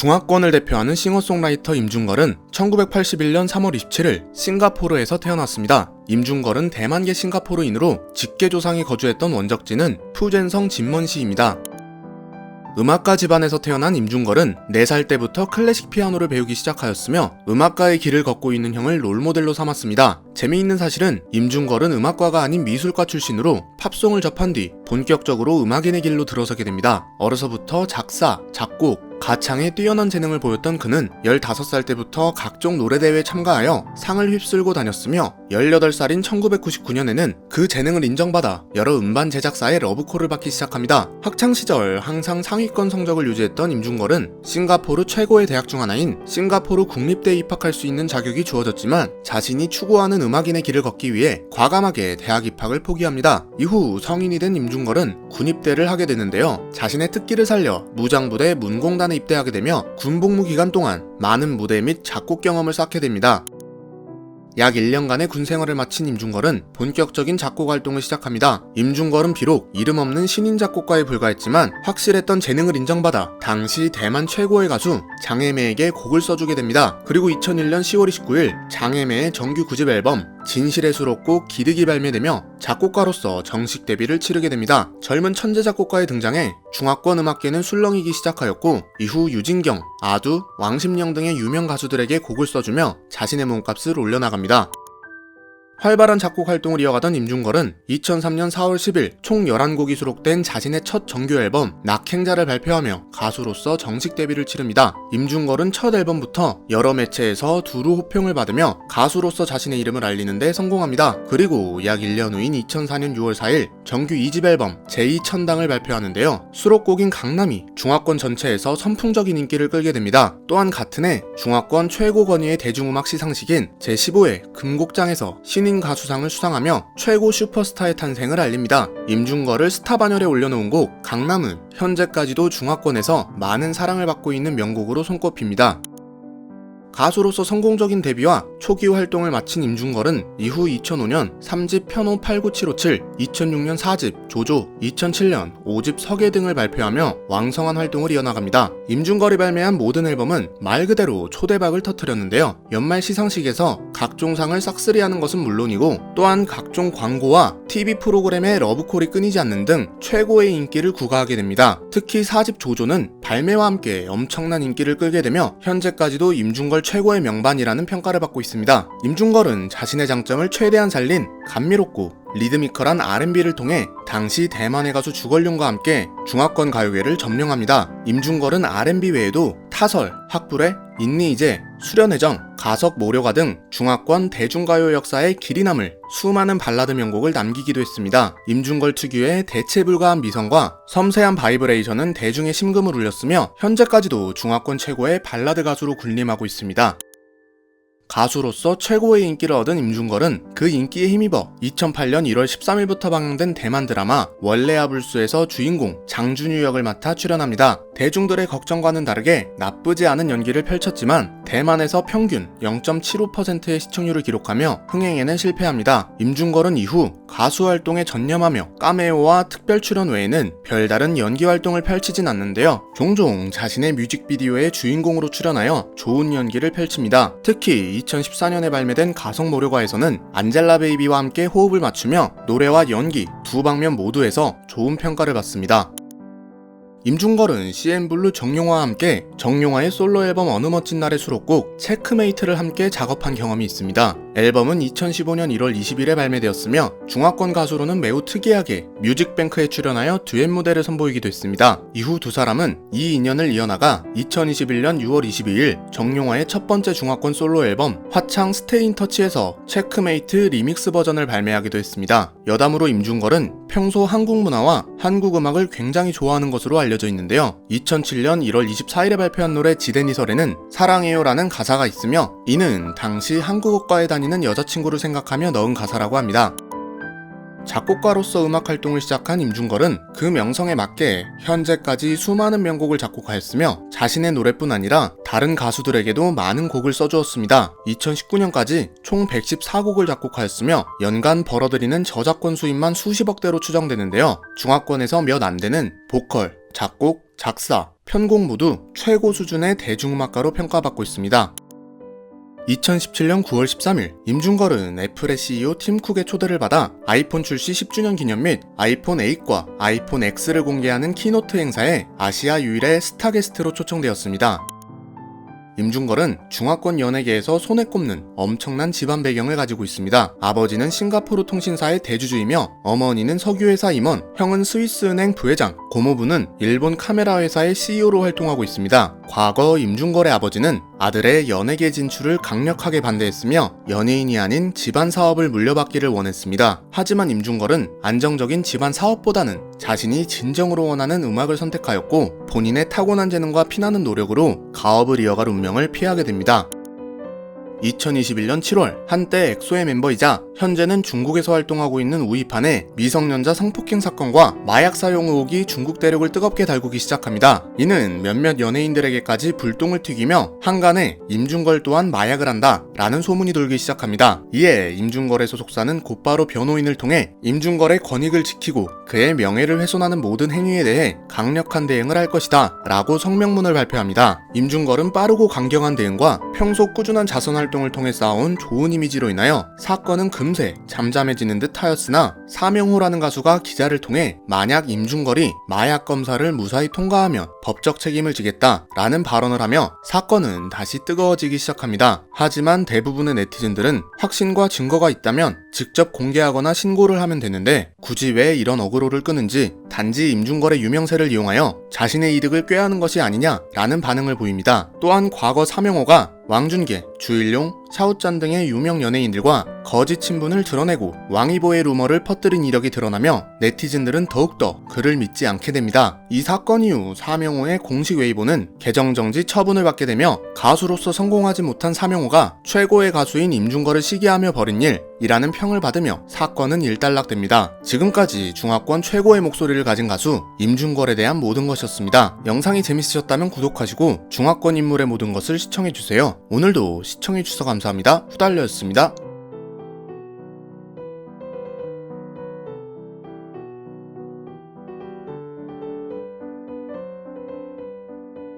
중화권을 대표하는 싱어송라이터 임중걸은 1981년 3월 27일 싱가포르에서 태어났습니다. 임중걸은 대만계 싱가포르인으로 직계조상이 거주했던 원적지는 푸젠성 진먼시입니다. 음악가 집안에서 태어난 임중걸은 4살 때부터 클래식 피아노를 배우기 시작하였으며 음악가의 길을 걷고 있는 형을 롤모델로 삼았습니다. 재미있는 사실은 임중걸은 음악과가 아닌 미술과 출신으로 팝송을 접한 뒤 본격적으로 음악인의 길로 들어서게 됩니다. 어려서부터 작사, 작곡, 가창에 뛰어난 재능을 보였던 그는 15살 때부터 각종 노래대회에 참가하여 상을 휩쓸고 다녔으며 18살인 1999년에는 그 재능을 인정받아 여러 음반 제작사의 러브콜을 받기 시작합니다. 학창시절 항상 상위권 성적을 유지했던 임중걸은 싱가포르 최고의 대학 중 하나인 싱가포르 국립대에 입학할 수 있는 자격이 주어졌지만 자신이 추구하는 음악인의 길을 걷기 위해 과감하게 대학 입학을 포기합니다. 이후 성인이 된 임중걸은 군입대를 하게 되는데요. 자신의 특기를 살려 무장부대 문공단에 입대하게 되며 군복무 기간 동안 많은 무대 및 작곡 경험을 쌓게 됩니다. 약 1년간의 군 생활을 마친 임중걸은 본격적인 작곡 활동을 시작합니다. 임중걸은 비록 이름 없는 신인 작곡가에 불과했지만 확실했던 재능을 인정받아 당시 대만 최고의 가수 장애매에게 곡을 써주게 됩니다. 그리고 2001년 10월 29일 장애매의 정규 9집 앨범 진실의 수록곡 기득이 발매되며 작곡가로서 정식 데뷔를 치르게 됩니다. 젊은 천재 작곡가의 등장에 중화권 음악계는 술렁이기 시작하였고 이후 유진경, 아두, 왕심령 등의 유명 가수들에게 곡을 써주며 자신의 몸값을 올려나갑니다. 활발한 작곡 활동을 이어가던 임중걸은 2003년 4월 10일 총 11곡이 수록된 자신의 첫 정규 앨범 낙행자를 발표하며 가수로서 정식 데뷔를 치릅니다. 임중걸은 첫 앨범부터 여러 매체에서 두루 호평을 받으며 가수로서 자신의 이름을 알리는 데 성공합니다. 그리고 약 1년 후인 2004년 6월 4일 정규 2집 앨범 제2천당을 발표하는데요. 수록곡인 강남이 중화권 전체에서 선풍적인 인기를 끌게 됩니다. 또한 같은 해 중화권 최고 권위의 대중음악 시상식인 제15회 금곡장에서 신인 가수상을 수상하며 최고 슈퍼스타의 탄생을 알립니다. 임중걸을 스타 반열에 올려놓은 곡 강남은 현재까지도 중화권에서 많은 사랑을 받고 있는 명곡으로 손꼽힙니다. 가수로서 성공적인 데뷔와 초기 활동을 마친 임중걸은 이후 2005년 3집 편호 89757, 2006년 4집 조조, 2007년 5집 서계 등을 발표하며 왕성한 활동을 이어나갑니다. 임중걸이 발매한 모든 앨범은 말 그대로 초대박을 터뜨렸는데요. 연말 시상식에서 각종 상을 싹쓸이하는 것은 물론이고 또한 각종 광고와 TV 프로그램의 러브콜이 끊이지 않는 등 최고의 인기를 구가하게 됩니다. 특히 4집 조조는 발매와 함께 엄청난 인기를 끌게 되며 현재까지도 임중걸 최고의 명반이라는 평가를 받고 있습니다. 임중걸은 자신의 장점을 최대한 살린 감미롭고 리드미컬한 R&B를 통해 당시 대만의 가수 주걸륜과 함께 중화권 가요계를 점령합니다. 임중걸은 R&B 외에도 타설, 학불의, 인니이제, 수련회전, 가석 모려가 등 중화권 대중가요 역사에 길이 남을 수많은 발라드 명곡을 남기기도 했습니다. 임중걸 특유의 대체불가한 미성과 섬세한 바이브레이션은 대중의 심금을 울렸으며 현재까지도 중화권 최고의 발라드 가수로 군림하고 있습니다. 가수로서 최고의 인기를 얻은 임중걸은 그 인기에 힘입어 2008년 1월 13일부터 방영된 대만 드라마 원래야 불수에서 주인공 장준유 역을 맡아 출연합니다. 대중들의 걱정과는 다르게 나쁘지 않은 연기를 펼쳤지만 대만에서 평균 0.75%의 시청률을 기록하며 흥행에는 실패합니다. 임중걸은 이후 가수 활동에 전념하며 카메오와 특별 출연 외에는 별다른 연기 활동을 펼치진 않는데요. 종종 자신의 뮤직비디오에 주인공으로 출연하여 좋은 연기를 펼칩니다. 특히 2014년에 발매된 가석모료가에서는 안젤라 베이비와 함께 호흡을 맞추며 노래와 연기 두 방면 모두에서 좋은 평가를 받습니다. 임중걸은 CN블루 정용화와 함께 정용화의 솔로 앨범 어느 멋진 날의 수록곡 체크메이트를 함께 작업한 경험이 있습니다. 앨범은 2015년 1월 20일에 발매되었으며 중화권 가수로는 매우 특이하게 뮤직뱅크에 출연하여 듀엣 무대를 선보이기도 했습니다. 이후 두 사람은 이 인연을 이어나가 2021년 6월 22일 정용화의 첫 번째 중화권 솔로 앨범 화창 스테인터치에서 체크메이트 리믹스 버전을 발매하기도 했습니다. 여담으로 임중걸은 평소 한국 문화와 한국 음악을 굉장히 좋아하는 것으로 알려져 있는데요. 2007년 1월 24일에 발표한 노래 지대니설에는 사랑해요라는 가사가 있으며 이는 당시 한국어과에 다니는 여자친구를 생각하며 넣은 가사라고 합니다. 작곡가로서 음악 활동을 시작한 임중걸은 그 명성에 맞게 현재까지 수많은 명곡을 작곡하였으며 자신의 노래뿐 아니라 다른 가수들에게도 많은 곡을 써주었습니다. 2019년까지 총 114곡을 작곡하였으며 연간 벌어들이는 저작권 수입만 수십억대로 추정되는데요. 중화권에서 몇 안 되는 보컬, 작곡, 작사, 편곡 모두 최고 수준의 대중음악가로 평가받고 있습니다. 2017년 9월 13일 임준걸은 애플의 CEO 팀 쿡의 초대를 받아 아이폰 출시 10주년 기념 및 아이폰 8과 아이폰 X를 공개하는 키노트 행사에 아시아 유일의 스타 게스트로 초청되었습니다. 임준걸은 중화권 연예계에서 손에 꼽는 엄청난 집안 배경을 가지고 있습니다. 아버지는 싱가포르 통신사의 대주주이며 어머니는 석유회사 임원, 형은 스위스은행 부회장, 고모부는 일본 카메라 회사의 CEO로 활동하고 있습니다. 과거 임준걸의 아버지는 아들의 연예계 진출을 강력하게 반대했으며 연예인이 아닌 집안 사업을 물려받기를 원했습니다. 하지만 임준걸은 안정적인 집안 사업보다는 자신이 진정으로 원하는 음악을 선택하였고 본인의 타고난 재능과 피나는 노력으로 가업을 이어갈 운명을 피하게 됩니다. 2021년 7월 한때 엑소의 멤버이자 현재는 중국에서 활동하고 있는 우이판의 미성년자 성폭행 사건과 마약 사용 의혹이 중국 대륙을 뜨겁게 달구기 시작합니다. 이는 몇몇 연예인들에게까지 불똥을 튀기며 한간에 임준걸 또한 마약을 한다 라는 소문이 돌기 시작합니다. 이에 임준걸의 소속사는 곧바로 변호인을 통해 임준걸의 권익을 지키고 그의 명예를 훼손하는 모든 행위에 대해 강력한 대응을 할 것이다 라고 성명문을 발표합니다. 임준걸은 빠르고 강경한 대응과 평소 꾸준한 자선 활동을 통해 쌓아온 좋은 이미지로 인하여 사건은 금세 잠잠해지는 듯 하였으나 사명호라는 가수가 기자를 통해 만약 임준걸이 마약 검사를 무사히 통과하면 법적 책임을 지겠다 라는 발언을 하며 사건은 다시 뜨거워지기 시작합니다. 하지만 대부분의 네티즌들은 확신과 증거가 있다면 직접 공개하거나 신고를 하면 되는데 굳이 왜 이런 어그로를 끄는지 단지 임준걸의 유명세를 이용하여 자신의 이득을 꾀하는 것이 아니냐 라는 반응을 보입니다. 또한 과거 사명호가 왕준계, 주일용, 샤오짠 등의 유명 연예인들과 거짓 친분을 드러내고 왕이보의 루머를 퍼뜨린 이력이 드러나며 네티즌들은 더욱더 그를 믿지 않게 됩니다. 이 사건 이후 사명호의 공식 웨이보는 계정 정지 처분을 받게 되며 가수로서 성공하지 못한 사명호가 최고의 가수인 임준걸을 시기하며 벌인 일이라는 평을 받으며 사건은 일단락됩니다. 지금까지 중화권 최고의 목소리를 가진 가수 임준걸에 대한 모든 것이었습니다. 영상이 재밌으셨다면 구독하시고 중화권 인물의 모든 것을 시청해주세요. 오늘도 시청해주셔서 감사합니다. 후달려였습니다.